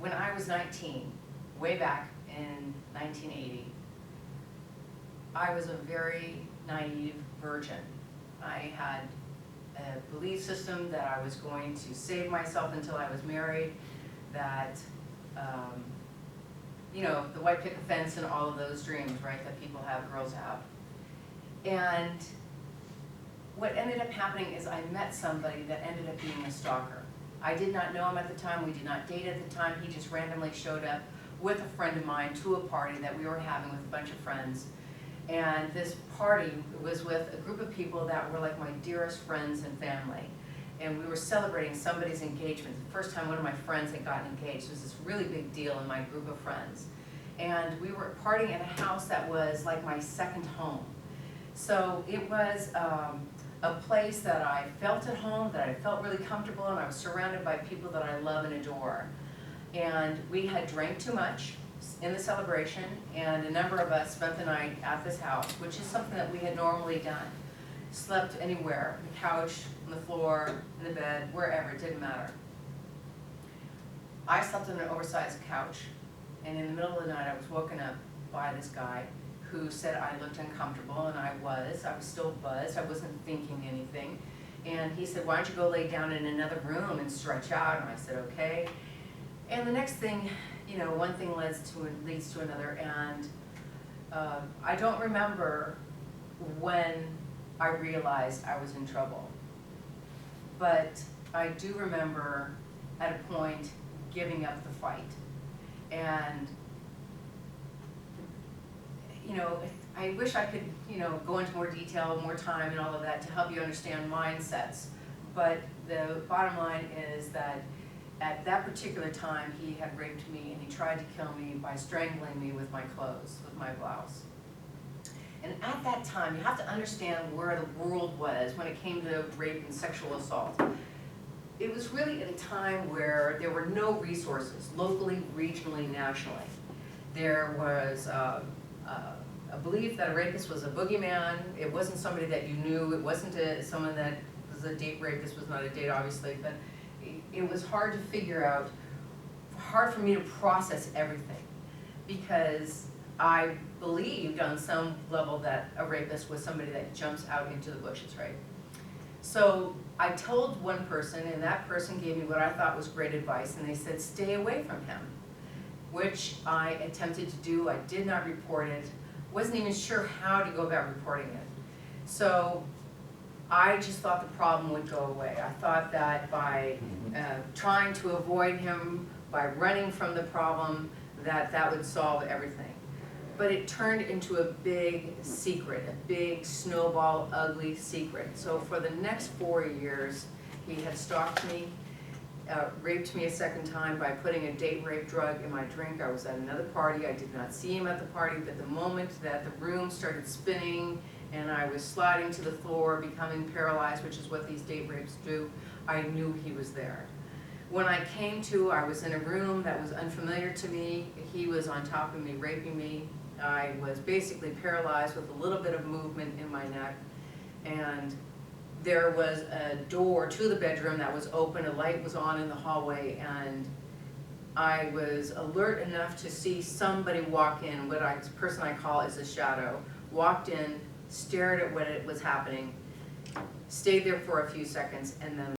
when I was 19, way back in 1980, I was a very naive virgin. I had a belief system that I was going to save myself until I was married, that, you know, the white picket fence and all of those dreams, right, that people have, girls have. And what ended up happening is I met somebody that ended up being a stalker. I did not know him at the time, we did not date at the time, he just randomly showed up with a friend of mine to a party that we were having with a bunch of friends. And this party was with a group of people that were like my dearest friends and family. And we were celebrating somebody's engagement. The first time one of my friends had gotten engaged. It was this really big deal in my group of friends. And we were partying at a house that was like my second home. So it was a place that I felt at home, that I felt really comfortable, and I was surrounded by people that I love and adore. And we had drank too much in the celebration, and a number of us spent the night at this house, which is something that we had normally done. Slept anywhere, on the couch, on the floor, in the bed, wherever, it didn't matter. I slept on an oversized couch, and in the middle of the night I was woken up by this guy who said I looked uncomfortable, and I was still buzzed, I wasn't thinking anything. And he said, why don't you go lay down in another room and stretch out? And I said, okay. And the next thing, you know, one thing leads to another, and I don't remember when I realized I was in trouble. But I do remember at a point giving up the fight. And, you know, I wish I could, you know, go into more detail, more time and all of that to help you understand mindsets. But the bottom line is that at that particular time, he had raped me, and he tried to kill me by strangling me with my clothes, with my blouse. And at that time, you have to understand where the world was when it came to rape and sexual assault. It was really at a time where there were no resources, locally, regionally, nationally. There was a belief that a rapist was a boogeyman. It wasn't somebody that you knew. It wasn't someone that was a date rape. This was not a date, obviously, but it was hard to figure out, hard for me to process everything, because I believed on some level that a rapist was somebody that jumps out into the bushes, right? So I told one person, and that person gave me what I thought was great advice, and they said, stay away from him, which I attempted to do. I did not report it, wasn't even sure how to go about reporting it. So I just thought the problem would go away. I thought that by trying to avoid him, by running from the problem, that would solve everything. But it turned into a big secret, a big snowball, ugly secret. So for the next 4 years, he had stalked me, raped me a second time by putting a date rape drug in my drink. I was at another party. I did not see him at the party, but the moment that the room started spinning and I was sliding to the floor, becoming paralyzed, which is what these date rapes do, I knew he was there. When I came to, I was in a room that was unfamiliar to me. He was on top of me, raping me. I was basically paralyzed with a little bit of movement in my neck. And there was a door to the bedroom that was open, a light was on in the hallway, and I was alert enough to see somebody walk in, what a person I call is a shadow, walked in, stared at what was happening, stayed there for a few seconds, and then